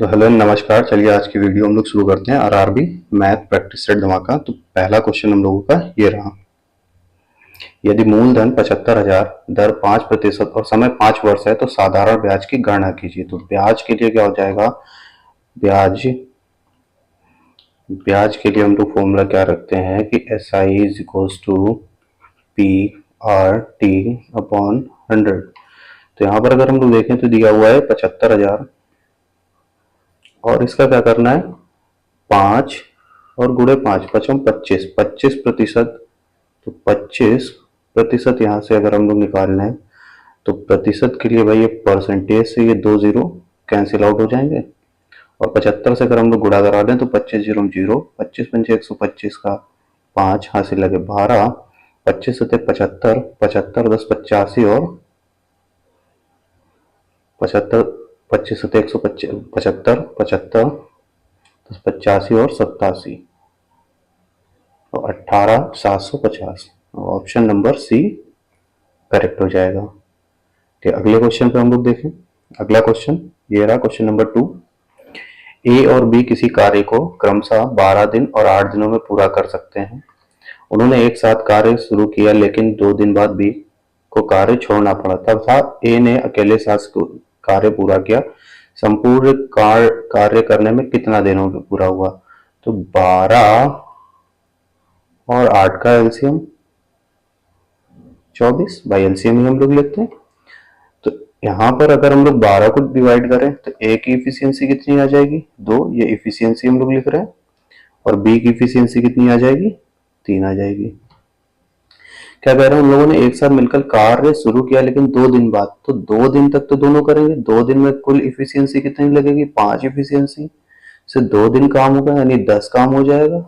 तो हेलो नमस्कार। चलिए आज की वीडियो हम लोग शुरू करते हैं। आरआरबी मैथ प्रैक्टिस सेट धमाका। तो पहला क्वेश्चन हम लोगों का ये रहा। यदि मूलधन 75,000, दर 5% और समय 5 वर्ष है तो साधारण ब्याज की गणना कीजिए। तो ब्याज के लिए क्या हो जाएगा? ब्याज ब्याज के लिए हम लोग फॉर्मूला क्या रखते हैं कि SI is equals to PRT upon 100। तो यहाँ पर अगर हम लोग देखें तो दिया हुआ है 75,000 और इसका क्या करना है 5 और गुणे 5 पचम 25% तो 25% यहाँ से अगर हम लोग निकालना है तो प्रतिशत के लिए भाई ये परसेंटेज से ये 2 जीरो कैंसिल आउट हो जाएंगे और 75 से अगर हम लोग गुणा करा दें तो 25 जीरो 0, 25 पंचे 125 का 5 हासिल लगे 12, 25 सते 75, 75 10 85 और 75, 25 सते 175, 75 10 85 और 87 तो 18,750। ऑप्शन नंबर सी करेक्ट हो जाएगा। ठीक, अगले क्वेश्चन पे हम लोग देखें। अगला क्वेश्चन ये रहा, क्वेश्चन नंबर 2। ए और बी किसी कार्य को क्रमशः 12 दिन और 8 दिनों में पूरा कर सकते हैं। उन्होंने एक साथ कार्य शुरू किया लेकिन 2 दिन बाद बी को कार्य छोड़ना पड़ा। तब ए ने अकेले साथ कार्य पूरा किया। संपूर्ण कार्य करने में कितना दिनों में पूरा हुआ? तो 12 और 8 का एलसीएम 24 बाई एलसीएम ही हम लोग लेते हैं। तो यहाँ पर अगर हम लोग 12 को डिवाइड करें तो ए की इफिशियंसी कितनी आ जाएगी? 2, ये इफिशियंसी हम लोग लिख रहे हैं। और बी की इफिशियंसी कितनी आ जाएगी? 3 आ जाएगी। क्या कह रहे हैं? उन लोगों ने एक साथ मिलकर कार्य शुरू किया लेकिन 2 दिन बाद, तो 2 दिन तक तो दोनों करेंगे। 2 दिन में कुल इफिशियंसी कितनी लगेगी? 5 इफिशियंसी से 2 दिन काम होगा यानी 10 काम हो जाएगा।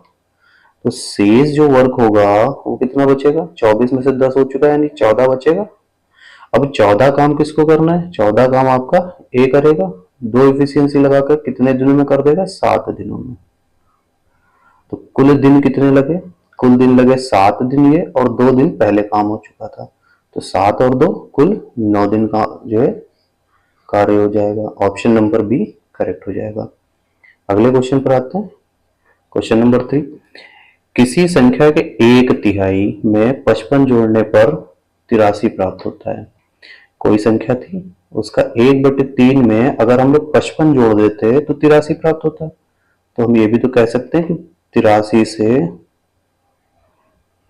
तो शेष जो वर्क होगा वो कितना बचेगा? 24 में से 10 हो चुका है यानी 14 बचेगा। अब 14 काम किसको करना है? 14 काम आपका ए करेगा। 2 इफिशियंसी लगाकर कितने दिनों में कर देगा? 7 दिनों में। तो कुल दिन कितने लगे? कुल दिन लगे 7 दिन ये और 2 दिन पहले काम हो चुका था। तो 7 और 2 कुल 9 दिन का जो है कार्य हो जाएगा। ऑप्शन नंबर बी करेक्ट हो जाएगा। अगले क्वेश्चन पर आते हैं। Question number 3। किसी संख्या के 1/3 में 55 जोड़ने पर 83 प्राप्त होता है। कोई संख्या थी, उसका 1/3 में अगर हम लोग 55 जोड़ देते तो 83 प्राप्त होता है। तो हम ये भी तो कह सकते हैं कि 83 से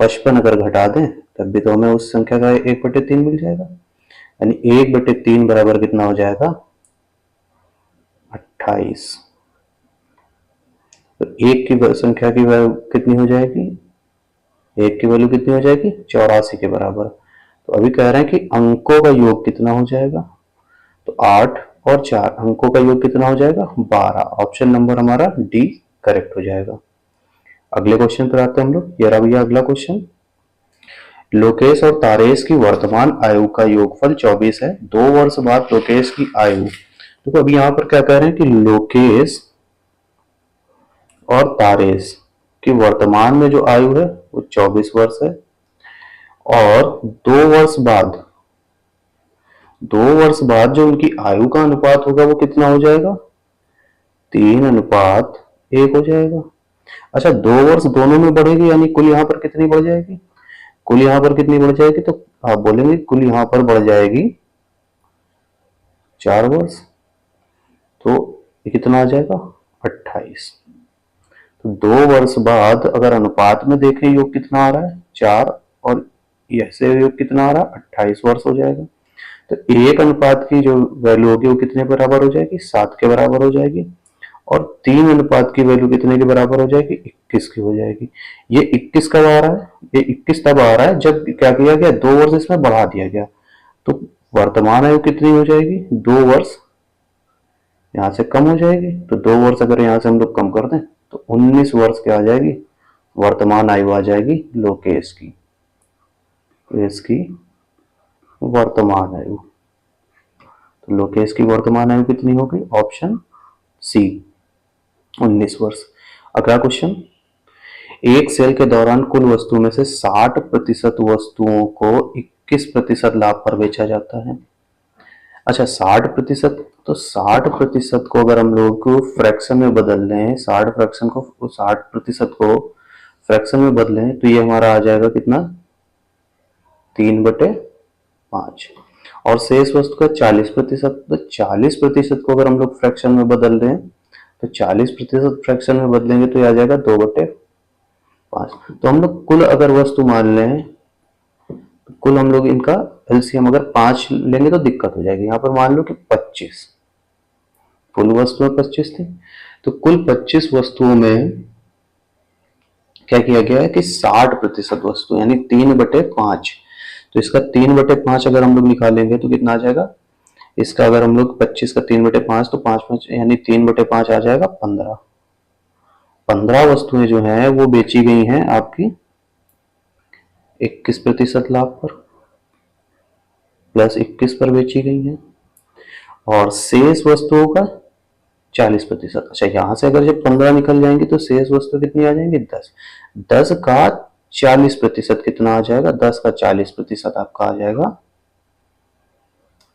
55 अगर घटा दें तब भी तो हमें उस संख्या का 1/3 मिल जाएगा। यानी 1/3 बराबर कितना हो जाएगा? 28। तो एक की संख्या की वैल्यू कितनी हो जाएगी? एक की वैल्यू कितनी हो जाएगी? 84 के बराबर। तो अभी कह रहे हैं कि अंकों का योग कितना हो जाएगा? तो 8 और 4 अंकों का योग कितना हो जाएगा? 12। ऑप्शन नंबर हमारा डी करेक्ट हो जाएगा। अगले क्वेश्चन पर आते हैं हम लोग। ये रहा भैया अगला क्वेश्चन। लोकेश और तारेश की वर्तमान आयु का योगफल 24 है। 2 वर्ष बाद लोकेश की आयु, देखो अभी यहां पर क्या कह रहे हैं कि लोकेश और तारेश की वर्तमान में जो आयु है वो 24 वर्ष है और 2 वर्ष बाद जो उनकी आयु का अनुपात होगा वो कितना हो जाएगा? 3:1 हो जाएगा। अच्छा, 2 वर्ष दोनों में बढ़ेगी यानी कुल यहाँ पर कितनी बढ़ जाएगी? कुल यहाँ पर कितनी बढ़ जाएगी? तो आप बोलेंगे कुल यहाँ पर बढ़ जाएगी 4 वर्ष। तो ये कितना आ जाएगा? 28। तो 2 वर्ष बाद अगर अनुपात में देखें योग कितना आ रहा है? 4 और ऐसे योग कितना आ रहा है? 28 वर्ष हो जाएगा। तो एक अनुपात की जो वैल्यू होगी वो कितने बराबर हो जाएगी? 7 के बराबर हो जाएगी। और 3 अनुपात की वैल्यू कितने के बराबर हो जाएगी? 21 की हो जाएगी। ये 21 कब आ रहा है? ये 21 तब आ रहा है जब क्या किया गया? 2 वर्ष इसमें बढ़ा दिया गया। तो वर्तमान आयु कितनी हो जाएगी? 2 वर्ष यहां से कम हो जाएगी। तो 2 वर्ष अगर यहां से हम लोग कम कर दें तो 19 वर्ष क्या आ जाएगी? वर्तमान आयु आ जाएगी लोकेश की। तो इसकी वर्तमान आयु, तो लोकेश की वर्तमान आयु कितनी होगी? ऑप्शन सी 19 वर्ष। अगला क्वेश्चन। एक सेल के दौरान कुल वस्तु में से 60% वस्तुओं को 21% लाभ पर बेचा जाता है। अच्छा, 60% तो 60% को अगर हम लोग फ्रैक्शन में बदल लें, 60% को फ्रैक्शन में बदलें तो ये हमारा आ जाएगा कितना, 3/5। और शेष वस्तु का 40%, तो 40% को अगर हम लोग फ्रैक्शन में बदल दें तो 40% फ्रैक्शन में बदलेंगे तो ये आ जाएगा 2/5। तो हम लोग कुल अगर वस्तु मान लें, कुल हम लोग इनका एलसीएम अगर 5 लेंगे तो दिक्कत हो जाएगी। यहाँ पर मान लो कि 25, कुल वस्तुएं 25 थी, तो कुल 25 वस्तुओं में क्या किया गया है कि 60% वस्तु यानी 3/5। तो इसका 3/5 अगर हम लोग निकालेंगे तो कितना आ जाएगा, इसका अगर हम लोग 25 का 3/5 तो 5 यानी 3/5 आ जाएगा 15। 15 वस्तुएं जो हैं वो बेची गई हैं आपकी 21% लाभ पर, प्लस 21 पर बेची गई हैं, और शेष वस्तुओं का 40%। अच्छा, यहां से अगर जब 15 निकल जाएंगे तो शेष वस्तु कितनी आ जाएंगी, 10। 10 का 40% कितना आ जाएगा, 10 का 40% आपका आ जाएगा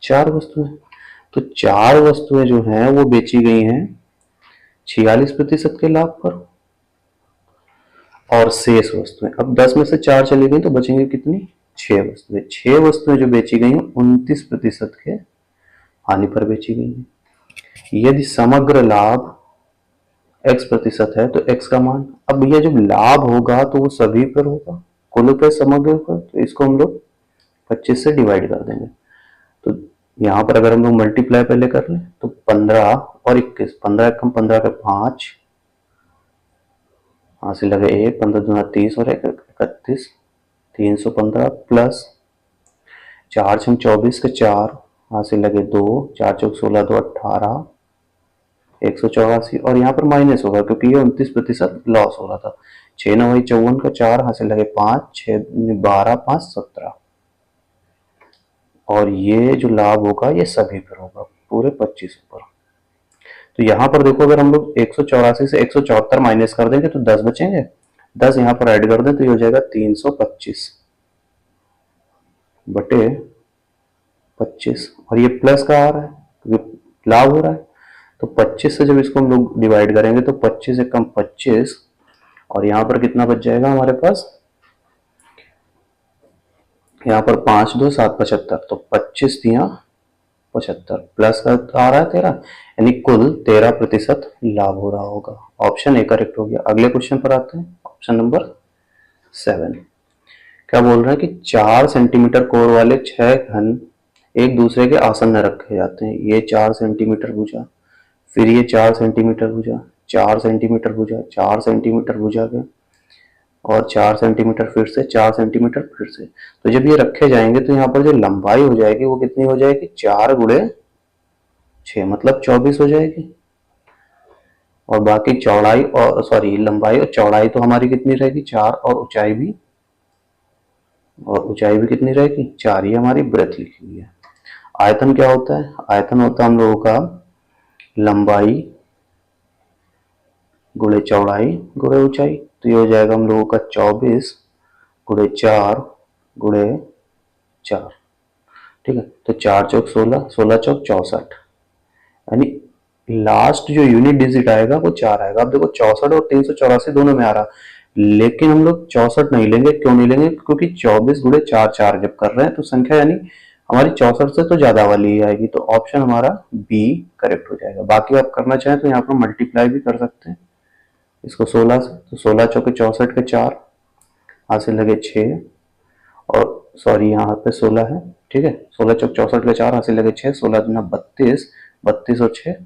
4 वस्तुएं। तो 4 वस्तुएं जो हैं वो बेची गई हैं 46% के लाभ पर, और शेष वस्तुएं, अब 10 में से 4 चली गई तो बचेंगे कितनी, 6 वस्तुएं। 6 वस्तुएं जो बेची गई हैं 29% के हानि पर बेची गई हैं। यदि समग्र लाभ x% है तो x का मान, अब यह जब लाभ होगा तो वो सभी पर होगा, कुल पे समग्र पर, तो इसको हम लोग 25 से डिवाइड कर देंगे। तो यहाँ पर अगर हम लोग मल्टीप्लाई पहले कर लें तो 15 और 21, 15 कम 15 का 5, हासिल लगे 1, 15 दूना 30 और 31, 315 प्लस 4 छम 24 के 4, हासिल लगे 2, 4 चौक 16, 2 18, 184, और यहाँ पर माइनस होगा क्योंकि ये 29% लॉस हो रहा था। 6 9 54 का 4, हासिल लगे 5, 6 12, 5 17, और ये जो लाभ होगा ये सभी पर होगा, पूरे 25 पर। तो यहाँ पर देखो अगर हम लोग 184 से 174 माइनस कर देंगे तो 10 बचेंगे, 10 यहाँ पर ऐड कर दें तो ये हो जाएगा 325 बटे 25, और ये प्लस का आ रहा है क्योंकि लाभ हो रहा है। तो 25 से जब इसको हम लोग डिवाइड करेंगे तो 25 से कम 25, और यहाँ पर कितना बच जाएगा हमारे पास, यहाँ पर 5 2 7 75, तो 25 दिया 75 प्लस का आ रहा है 13, यानी कुल 13% लाभ हो रहा होगा। ऑप्शन ए करेक्ट हो गया। अगले क्वेश्चन पर आते हैं, ऑप्शन नंबर 7। क्या बोल रहे हैं कि 4 सेंटीमीटर कोर वाले 6 घन एक दूसरे के आसन्न रखे जाते हैं। ये 4 सेंटीमीटर भुजा, फिर ये 4 सेंटीमीटर भुजा, 4 सेंटीमीटर भुजा, 4 सेंटीमीटर भुजा के, और 4 सेंटीमीटर फिर से, 4 सेंटीमीटर फिर से। तो जब ये रखे जाएंगे तो यहाँ पर जो लंबाई हो जाएगी वो कितनी हो जाएगी, 4 गुणे 6 मतलब 24 हो जाएगी, और बाकी चौड़ाई और सॉरी लंबाई और चौड़ाई तो हमारी कितनी रहेगी 4, और ऊंचाई भी कितनी रहेगी 4, ये हमारी ब्रेथ लिखी हुई है। आयतन क्या होता है, आयतन होता है हम लोगों का लंबाई गुणे चौड़ाई गुणे ऊंचाई, तो ये हो जाएगा हम लोगों का 24 गुणे 4 गुणे 4, ठीक है। तो 4 चौक 16, 16 चौक 64, यानी लास्ट जो यूनिट डिजिट आएगा वो 4 आएगा। अब देखो 64 और 384 दोनों में आ रहा, लेकिन हम लोग 64 नहीं लेंगे। क्यों नहीं लेंगे, क्योंकि 24 गुणे 4 4 जब कर रहे हैं तो संख्या यानी हमारी 64 से तो ज्यादा वाली ही आएगी, तो ऑप्शन हमारा बी करेक्ट हो जाएगा। बाकी आप करना चाहें तो यहाँ पर मल्टीप्लाई भी कर सकते हैं इसको 16 से, तो 16 चौके 64 के 4, हासिल लगे 6, और सॉरी यहाँ पे 16 है, ठीक है। 16 चौक 64 के 4, हासिल लगे 6, 16 दूना 32, 32 और 6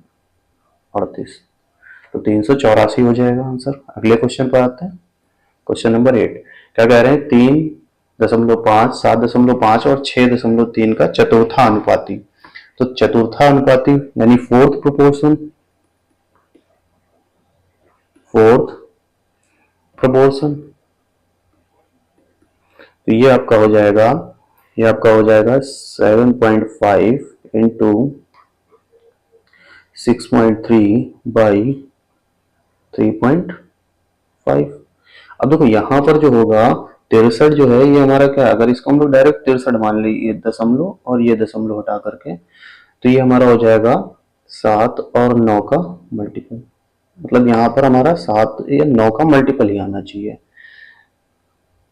38, तो 384 हो जाएगा आंसर। अगले क्वेश्चन पर आते हैं, क्वेश्चन नंबर 8। क्या कह रहे हैं, 3.5, 7.5 और 6.3 का चतुर्थानुपाती। तो चतुर्थानुपाती यानी फोर्थ प्रोपोर्शन, तो ये आपका हो जाएगा 7.5 इंटू 6.3 बाई 3.5। अब देखो यहाँ पर जो होगा 63 जो है ये हमारा क्या है, अगर इसको हम लोग डायरेक्ट 63 मान ली, ये दशमलव और ये दशमलव हटा करके, तो ये हमारा हो जाएगा 7 और 9 का मल्टीपल, मतलब यहाँ पर हमारा 7 या 9 का मल्टीपल ही आना चाहिए,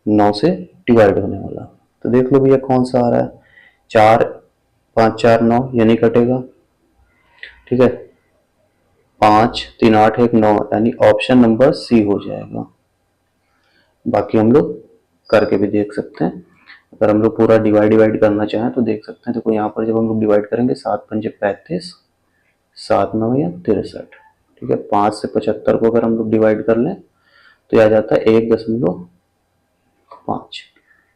9 से डिवाइड होने वाला। तो देख लो भैया कौन सा आ रहा है, 4 5 4 9, ये नहीं कटेगा, ठीक है। 5 3 8 1 9, यानी ऑप्शन नंबर सी हो जाएगा। बाकी हम लोग करके भी देख सकते हैं, अगर हम लोग पूरा डिवाइड करना चाहें तो देख सकते हैं। देखो यहाँ पर जब हम लोग डिवाइड करेंगे 7 पंजे 35, 7 9 या 63, ठीक है। 5 से 75 को अगर हम लोग डिवाइड कर लें तो यह आ जाता है 1.5,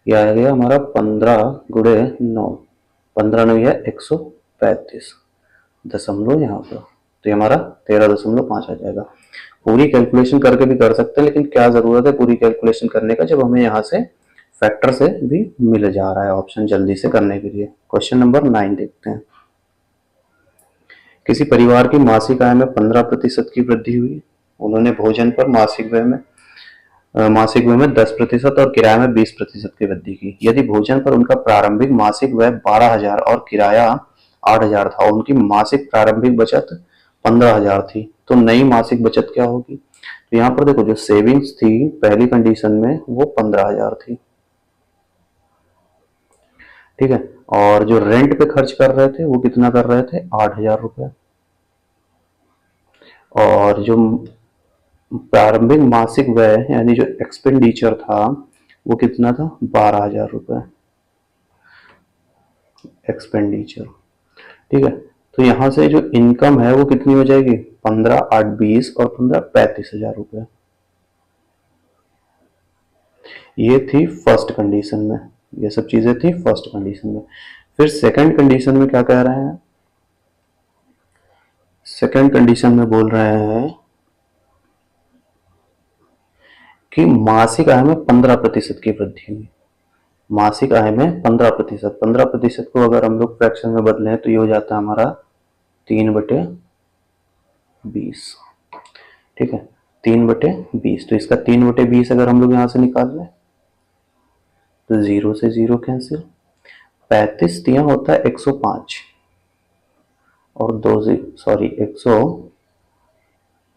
यह आ गया हमारा 15 गुणे 9, 15 9 या 135 दशमलव यहाँ पर, तो ये हमारा 13.5 आ जाएगा। पूरी कैलकुलेशन करके भी कर सकते हैं, लेकिन क्या जरूरत है पूरी कैलकुलेशन करने का जब हमें यहाँ से फैक्टर से भी मिल जा रहा है ऑप्शन जल्दी से करने के लिए। क्वेश्चन नंबर 9 देखते हैं। किसी परिवार की मासिक आय में 15% की वृद्धि हुई। उन्होंने भोजन पर मासिक व्यय में 10% और किराए में 20% की वृद्धि की। यदि भोजन पर उनका प्रारंभिक मासिक व्यय 12,000 और किराया 8,000 था, उनकी मासिक प्रारंभिक बचत 15,000 थी, तो नई मासिक बचत क्या होगी। तो यहाँ पर देखो जो सेविंग्स थी पहली कंडीशन में वो 15,000 थी, ठीक है। और जो रेंट पे खर्च कर रहे थे वो कितना कर रहे थे, 8,000 रुपए। और जो प्रारंभिक मासिक व्यय यानी जो एक्सपेंडिचर था वो कितना था, 12,000 रुपए एक्सपेंडिचर, ठीक है। तो यहां से जो इनकम है वो कितनी हो जाएगी, 15 8 20 और 15 35,000 रुपए। ये थी फर्स्ट कंडीशन में, ये सब चीजें थी फर्स्ट कंडीशन में। फिर सेकंड कंडीशन में क्या कह रहे हैं, सेकंड कंडीशन में बोल रहे हैं कि मासिक आय में 15% की वृद्धि हुई। मासिक आय में 15%, 15% को अगर हम लोग फ्रैक्शन में बदलें तो ये हो जाता है हमारा 3/20, ठीक है। 3/20, तो इसका 3/20 अगर हम लोग यहां से निकाल लें तो 0 से 0 कैंसिल, 35 तिया होता है 105 और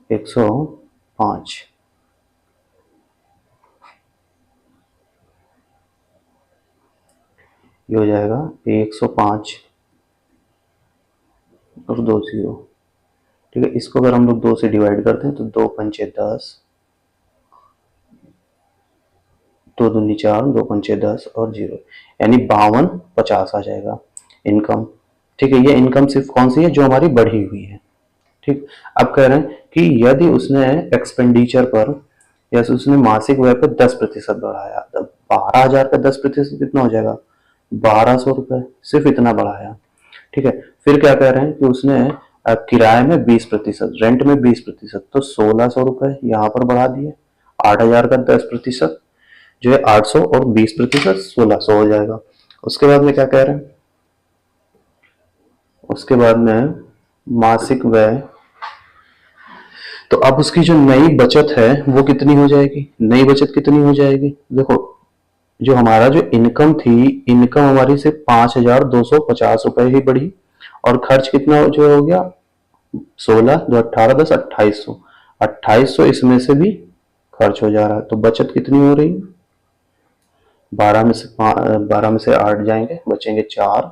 105, ये हो जाएगा 105 और 2 0, ठीक है। इसको अगर हम लोग 2 से डिवाइड करते हैं तो 2 पंचे 10, 2 दूनी 4, 2 पंचे 10 और 0, यानी 52 50 आ जाएगा इनकम, ठीक है। ये इनकम सिर्फ कौन सी है, जो हमारी बढ़ी हुई है, ठीक। अब कह रहे हैं कि यदि उसने एक्सपेंडिचर पर या उसने मासिक व्यय पर 10% बढ़ाया, तो 12,000 का 10% कितना हो जाएगा, 1,200 रुपए, सिर्फ इतना बढ़ाया, ठीक है। फिर क्या कह रहे हैं कि उसने किराए में 20%, रेंट में 20%, तो 1,600 रुपए यहाँ पर बढ़ा दिए। 8,000 का 10% जो है 800 और 20% 1,600 हो जाएगा। उसके बाद में क्या कह रहे हैं, उसके बाद में मासिक व्यय, तो अब उसकी जो नई बचत है वो कितनी हो जाएगी, नई बचत कितनी हो जाएगी, देखो जो हमारा जो इनकम थी, इनकम हमारी सिर्फ 5,250 रुपए ही बढ़ी, और खर्च कितना जो हो गया 16 2 18 10 2800, 2800 इसमें से भी खर्च हो जा रहा है, तो बचत कितनी हो रही है, 12 में से 8 जाएंगे, बचेंगे 4,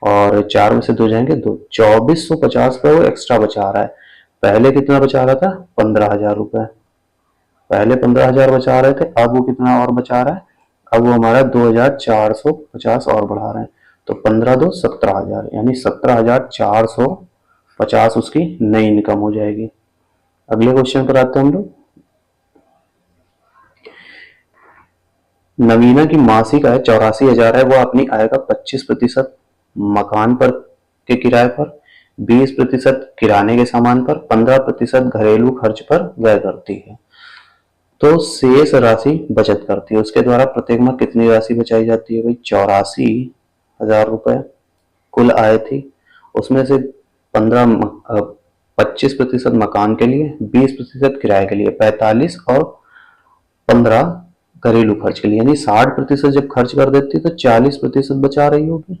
और 4 में से 2 जाएंगे 2, 2,450 रुपए वो एक्स्ट्रा बचा रहा है। पहले कितना बचा रहा था, 15,000 रुपए, पहले 15,000 बचा रहे थे, अब वो कितना और बचा रहा है, अब वो हमारा 2,450 और बढ़ा रहे हैं, तो 15 2 17,000, यानी 17,450 उसकी नई इनकम हो जाएगी। अगले क्वेश्चन पर आते हैं हम लोग। नवीना की मासिक आय 84,000 है, वह अपनी आय का 25% मकान पर के किराए पर, 20% किराने के सामान पर, 15% घरेलू खर्च पर व्यय करती है, तो शेष राशि बचत करती है। उसके द्वारा प्रत्येक माह कितनी राशि बचाई जाती है भाई, 84,000 रुपए कुल आय थी, उसमें से 25% मकान के लिए, 20% किराए के लिए, 45 और 15 घरेलू खर्च के लिए, यानी 60% जब खर्च कर देती तो 40% बचा रही होगी,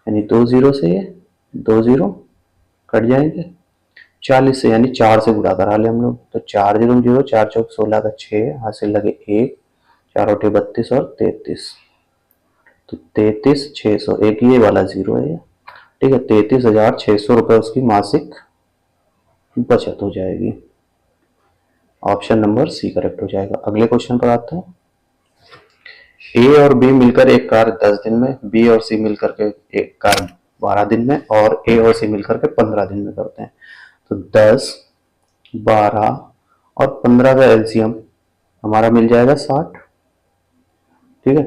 यानी 2 0 से ये 2 0 कट जाएंगे 40 से, यानी 4 से गुणा करा ले हम लोग। तो 4 जीरो जीरो, 4 चौक 16 का 6, हासिल लगे 1, 4 अठे 32 और 33। तो 33,600, एक ये वाला जीरो है ये, ठीक है। 33,600 रुपये उसकी मासिक बचत हो जाएगी। ऑप्शन नंबर सी करेक्ट हो जाएगा। अगले क्वेश्चन पर आते हैं। ए और बी मिलकर एक कार 10 दिन में, बी और सी मिलकर के एक कार 12 दिन में, और ए और सी मिलकर के 15 दिन में करते हैं। तो 10, 12 और 15 का एलसीएम हमारा मिल जाएगा 60, ठीक है।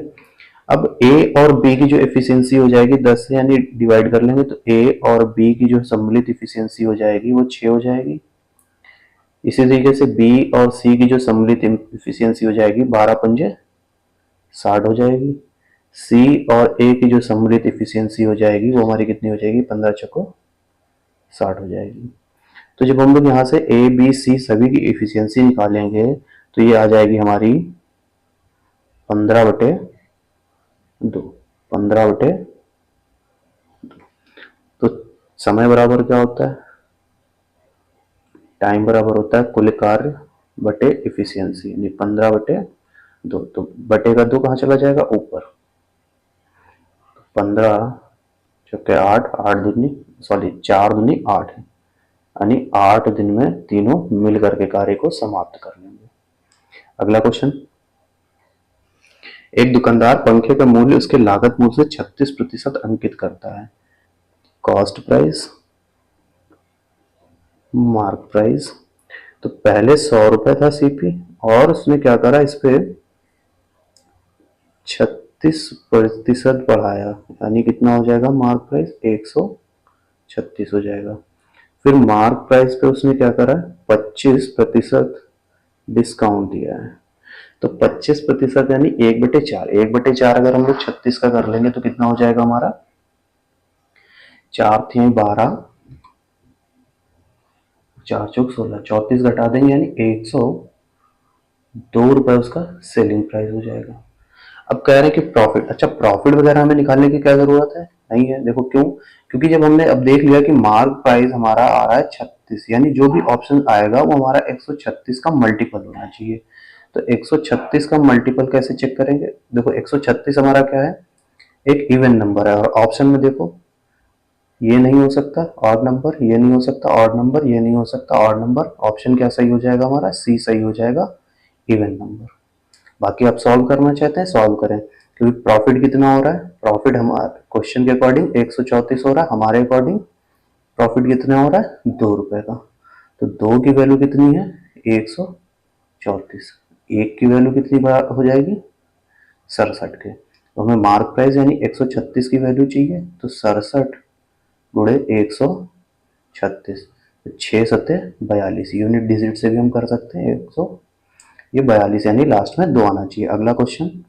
अब ए और बी की जो एफिशिएंसी हो जाएगी 10 से, यानी डिवाइड कर लेंगे, तो ए और बी की जो सम्मिलित एफिशिएंसी हो जाएगी वो 6 हो जाएगी। इसी तरीके से बी और सी की जो सम्मिलित एफिशिएंसी हो जाएगी 12 पंजे 60 हो जाएगी। सी और ए की जो सम्मिलित एफिशिएंसी हो जाएगी वो हमारी कितनी हो जाएगी, 15 चक्को 60 हो जाएगी। तो जब हम लोग यहाँ से ए बी सी सभी की एफिशिएंसी निकालेंगे तो ये आ जाएगी हमारी 15/2, 15/2। तो समय बराबर क्या होता है, टाइम बराबर होता है कुल कार्य बटे एफिशिएंसी, यानी 15/2। तो बटे का 2 कहाँ चला जाएगा, ऊपर। 15 चौके 8, 4 दूनी 8 है, यानी 8 दिन में तीनों मिल करके कार्य को समाप्त कर लेंगे। अगला क्वेश्चन। एक दुकानदार पंखे का मूल्य उसके लागत मूल्य से 36% अंकित करता है। Cost price, mark price. तो पहले 100 रुपए था सीपी, और उसने क्या करा, इस पे 36% बढ़ाया, यानी कितना हो जाएगा मार्क प्राइस, 136 हो जाएगा। फिर मार्क प्राइस पे उसने क्या करा, 25% डिस्काउंट दिया है। तो 25% यानी 1/4, 1/4 अगर हम लोग 36 का कर लेंगे तो कितना हो जाएगा हमारा, 4 थी 12, 4 चौक 16, 34 घटा देंगे, यानी 102 रुपए उसका सेलिंग प्राइस हो जाएगा। अब कह रहे हैं कि प्रॉफिट, अच्छा प्रॉफिट वगैरह हमें निकालने की क्या जरूरत है, नहीं है। देखो क्यों, क्योंकि जब हमने अब देख लिया कि मार्क प्राइस हमारा आ रहा है 36, यानी जो भी ऑप्शन आएगा वो हमारा 136 का मल्टीपल होना चाहिए। तो 136 का मल्टीपल कैसे चेक करेंगे, देखो 136 हमारा क्या है, एक इवन नंबर है, और ऑप्शन में देखो ये नहीं हो सकता ऑड नंबर, ये नहीं हो सकता ऑड नंबर, ये नहीं हो सकता ऑड नंबर। ऑप्शन क्या सही हो जाएगा हमारा, सी सही हो जाएगा, इवन नंबर। बाकी आप सॉल्व करना चाहते हैं सॉल्व करें, क्योंकि प्रॉफिट कितना हो रहा है, प्रॉफिट हमारे क्वेश्चन के अकॉर्डिंग 134 हो रहा है, हमारे अकॉर्डिंग प्रॉफिट कितना हो रहा है, 2 रुपए का। तो 2 की वैल्यू कितनी है, 134। 1 की वैल्यू कितनी हो जाएगी, 67 के। तो हमें मार्क प्राइस यानी 136 की वैल्यू चाहिए, तो 67 गुणे 136, 6 सत्ते 42, यूनिट डिजिट से भी हम कर सकते हैं 100, ये 42, यानी लास्ट में 2 आना चाहिए। अगला क्वेश्चन।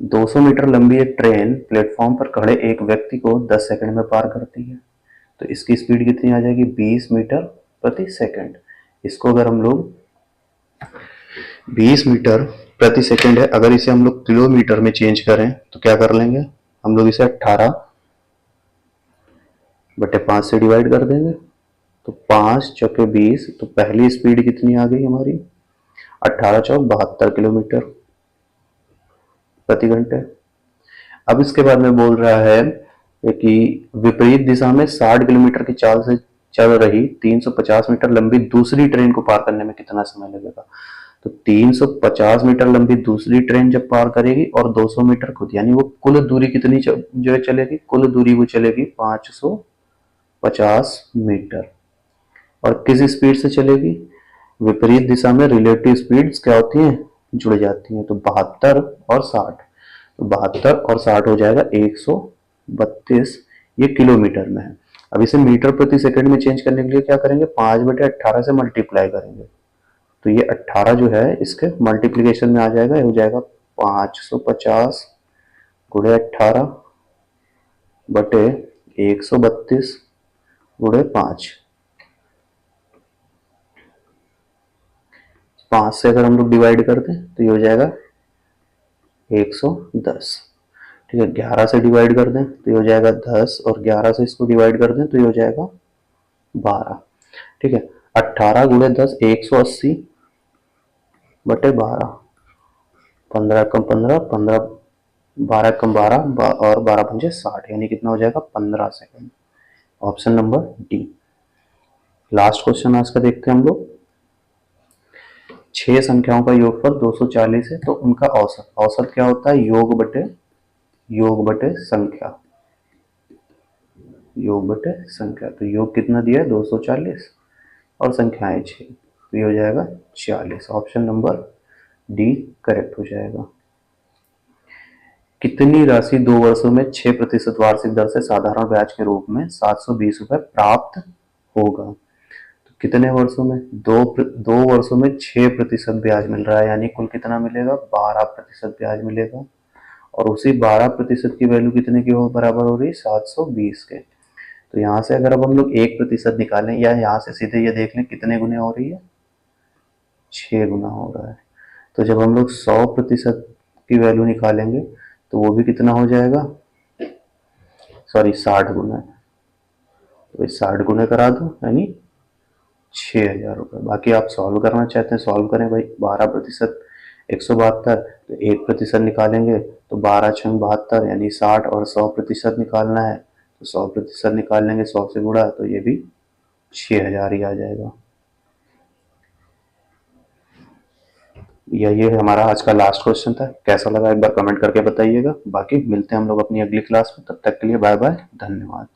200 मीटर लंबी एक ट्रेन प्लेटफॉर्म पर खड़े एक व्यक्ति को 10 सेकंड में पार करती है। तो इसकी स्पीड कितनी आ जाएगी, 20 मीटर प्रति सेकंड। इसको अगर हम लोग 20 मीटर प्रति सेकंड है, अगर इसे हम लोग किलोमीटर में चेंज करें तो क्या कर लेंगे हम लोग, इसे 18/5 से डिवाइड कर देंगे। तो 5 चौके 20, तो पहली स्पीड कितनी आ गई हमारी, 18 चौक 72 किलोमीटर प्रति घंटे। अब इसके बाद में बोल रहा है कि विपरीत दिशा में 60 किलोमीटर की चाल से चल रही 350 मीटर लंबी दूसरी ट्रेन को पार करने में कितना समय लगेगा। तो 350 मीटर लंबी दूसरी ट्रेन जब पार करेगी और 200 मीटर खुद, यानी वो कुल दूरी कितनी जो है चलेगी, कुल दूरी वो चलेगी 550 मीटर। और किस स्पीड से चलेगी, विपरीत दिशा में रिलेटिव स्पीड्स क्या होती हैं, जुड़ जाती हैं। तो 72 और 60, तो 72 और 60 हो जाएगा 132, ये किलोमीटर में है। अब इसे मीटर प्रति सेकंड में चेंज करने के लिए क्या करेंगे, 5/18 से मल्टीप्लाई करेंगे। तो ये 18 जो है इसके मल्टीप्लीकेशन में आ जाएगा, ये हो जाएगा 550 गुणे 18 बटे 132 गुणे 5। 5 से अगर हम लोग डिवाइड कर दें तो ये हो जाएगा 110, ठीक है, 11 से डिवाइड कर दें तो ये हो जाएगा 10, और 11 से इसको डिवाइड कर दें तो ये हो जाएगा 12। ठीक है, 18 गुणे 10 180 बटे 12, 15 कम 15, 15 12 कम 12 और 12 पंजे 60, यानी कितना हो जाएगा 15 second. Option number D. Last question आज का देखते हैं हम लोग। 6 संख्याओं का योगफल 240 है, तो उनका औसत, औसत क्या होता है, योग बटे संख्या, योग बटे संख्या। तो योग कितना दिया है 240 और संख्याएं 6, तो ये हो जाएगा 40। ऑप्शन नंबर डी करेक्ट हो जाएगा। कितनी राशि 2 वर्षों में 6% वार्षिक दर से साधारण ब्याज के रूप में 720 रुपए प्राप्त होगा? तो कितने वर्षों में, दो वर्षों में 6% ब्याज मिल रहा है, यानी कुल कितना मिलेगा 12% ब्याज मिलेगा। और उसी 12% की वैल्यू कितने की बराबर हो रही है 720 के। तो यहाँ से अगर अब हम लोग 1% निकालें, या यहाँ से सीधे ये देख लें कितने गुने हो रही है, 6 गुना हो रहा है। तो जब हम लोग 100% की वैल्यू निकालेंगे तो वो भी कितना हो जाएगा, सॉरी 60 गुना है, तो 60 गुने करा दो यानी 6,000 रुपये। बाकी आप सॉल्व करना चाहते हैं सॉल्व करें भाई। 12% 172, तो 1% निकालेंगे तो 12 छंग 72 यानी 60, और 100% निकालना है तो 100% निकाल लेंगे 100 से गुणा, तो ये भी 6,000 ही आ जाएगा। ये हमारा आज का लास्ट क्वेश्चन था। कैसा लगा एक बार कमेंट करके बताइएगा। बाकी मिलते हैं हम लोग अपनी अगली क्लास में, तब तक के लिए बाय बाय, धन्यवाद।